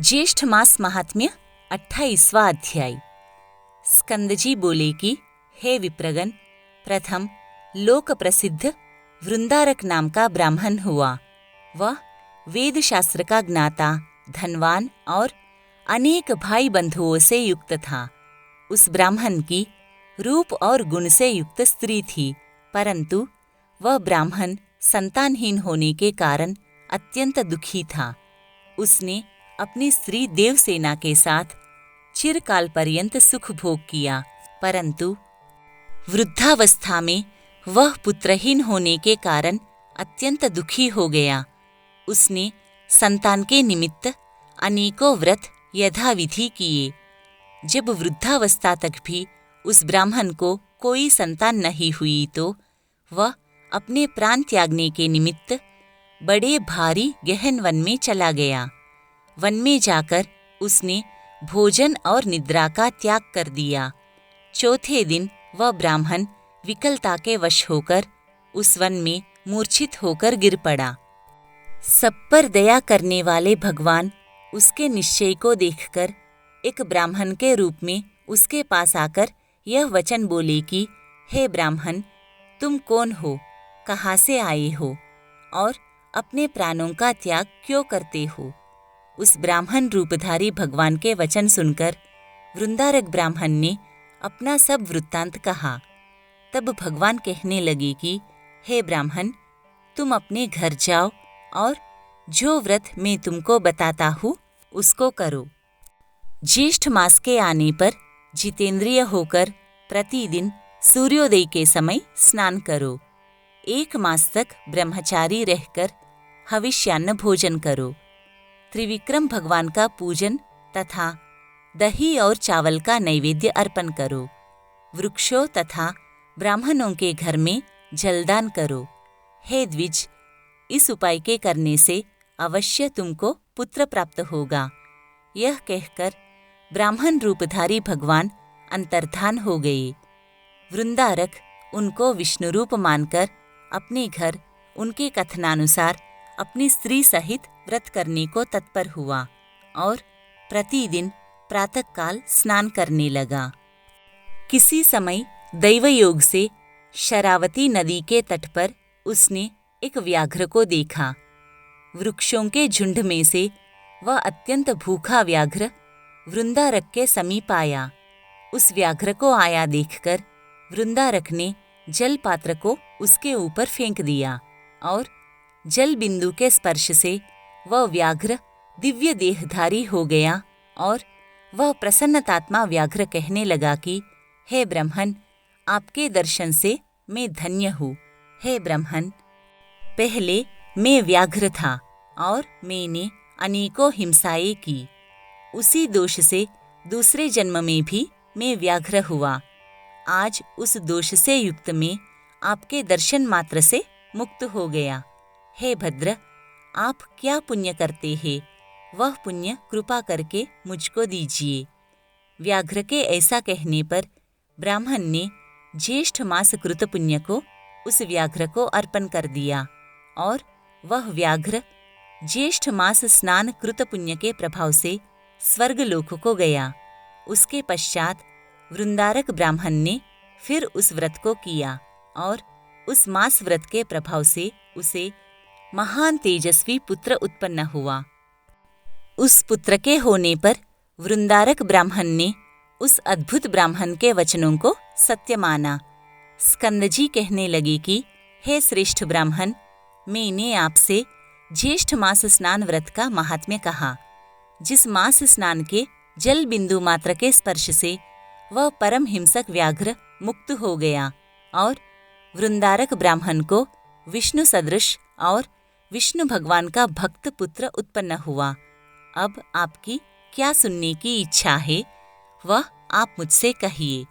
ज्येष्ठ मास महात्म्य 28वां अध्याय। स्कंदजी बोले कि हे विप्रगण, प्रथम लोक प्रसिद्ध वृंदारक नाम का ब्राह्मण हुआ। वह वेद शास्त्र का ज्ञाता, धनवान और अनेक भाई बंधुओं से युक्त था। उस ब्राह्मण की रूप और गुण से युक्त स्त्री थी, परंतु वह ब्राह्मण संतानहीन होने के कारण अत्यंत दुखी था। उसने अपनी स्त्री देवसेना के साथ चिरकाल पर्यंत सुख भोग किया, परंतु वृद्धावस्था में वह पुत्रहीन होने के कारण अत्यंत दुखी हो गया। उसने संतान के निमित्त अनेकों व्रत यथाविधि किए। जब वृद्धावस्था तक भी उस ब्राह्मण को कोई संतान नहीं हुई तो वह अपने प्राण त्यागने के निमित्त बड़े भारी गहन वन में चला गया। वन में जाकर उसने भोजन और निद्रा का त्याग कर दिया। चौथे दिन वह ब्राह्मण विकलता के वश होकर उस वन में मूर्छित होकर गिर पड़ा। सब पर दया करने वाले भगवान उसके निश्चय को देखकर एक ब्राह्मण के रूप में उसके पास आकर यह वचन बोले कि हे ब्राह्मण, तुम कौन हो, कहाँ से आए हो और अपने प्राणों का त्याग क्यों करते हो। उस ब्राह्मण रूपधारी भगवान के वचन सुनकर वृंदारक ब्राह्मण ने अपना सब वृत्तांत कहा। तब भगवान कहने लगे कि हे ब्राह्मण, तुम अपने घर जाओ और जो व्रत मैं तुमको बताता हूँ उसको करो। ज्येष्ठ मास के आने पर जितेंद्रिय होकर प्रतिदिन सूर्योदय के समय स्नान करो। 1 मास तक ब्रह्मचारी रहकर हविष्यान्न भोजन करो। त्रिविक्रम भगवान का पूजन तथा दही और चावल का नैवेद्य अर्पण करो। वृक्षों तथा ब्राह्मणों के घर में जलदान करो। हे द्विज, इस उपाय के करने से अवश्य तुमको पुत्र प्राप्त होगा। यह कहकर ब्राह्मण रूपधारी भगवान अंतर्धान हो गए। वृंदारक उनको विष्णु रूप मानकर अपने घर उनके कथनानुसार अपनी स्त्री सहित व्रत करने को तत्पर हुआ और प्रतिदिन प्रातःकाल स्नान करने लगा। किसी समय दैवयोग से शरावती नदी के तट पर उसने एक व्याघ्र को देखा। वृक्षों के झुंड में से वह अत्यंत भूखा व्याघ्र वृंदारक के समीप आया। उस व्याघ्र को आया देखकर वृंदारक ने जल पात्र को उसके ऊपर फेंक दिया और जल बिंदु के स्पर्श से वह व्याघ्र दिव्य देहधारी हो गया और वह प्रसन्नतात्मा व्याघ्र कहने लगा कि हे ब्राह्मण, आपके दर्शन से मैं धन्य हूँ। हे ब्राह्मण, पहले मैं व्याघ्र था और मैंने अनेकों हिंसाएं की। उसी दोष से दूसरे जन्म में भी मैं व्याघ्र हुआ। आज उस दोष से युक्त मैं आपके दर्शन मात्र से मुक्त हो गया। हे भद्र, आप क्या पुण्य करते हैं, वह पुण्य कृपा करके मुझको दीजिए। व्याघ्र के ऐसा कहने पर ब्राह्मण ने ज्येष्ठ मास कृत पुण्य को उस व्याघ्र को अर्पण कर दिया और वह व्याघ्र ज्येष्ठ मास स्नान कृत पुण्य के प्रभाव से स्वर्गलोक को गया। उसके पश्चात वृंदारक ब्राह्मण ने फिर उस व्रत को किया और उस मास व्रत के प्रभाव से उसे महान तेजस्वी पुत्र उत्पन्न हुआ। उस पुत्र के होने पर वृंदारक ब्राह्मण ने उस अद्भुत ब्राह्मण के वचनों को सत्य माना। स्कंदजी कहने लगे कि हे श्रेष्ठ ब्राह्मण, मैंने आपसे ज्येष्ठ मास स्नान व्रत का महात्म्य कहा। जिस मास स्नान के जल बिंदु मात्र के स्पर्श से वह परम हिंसक व्याघ्र मुक्त हो गया और वृंदारक ब्राह्मण को विष्णु सदृश और विष्णु भगवान का भक्त पुत्र उत्पन्न हुआ। अब आपकी क्या सुनने की इच्छा है, वह आप मुझसे कहिए।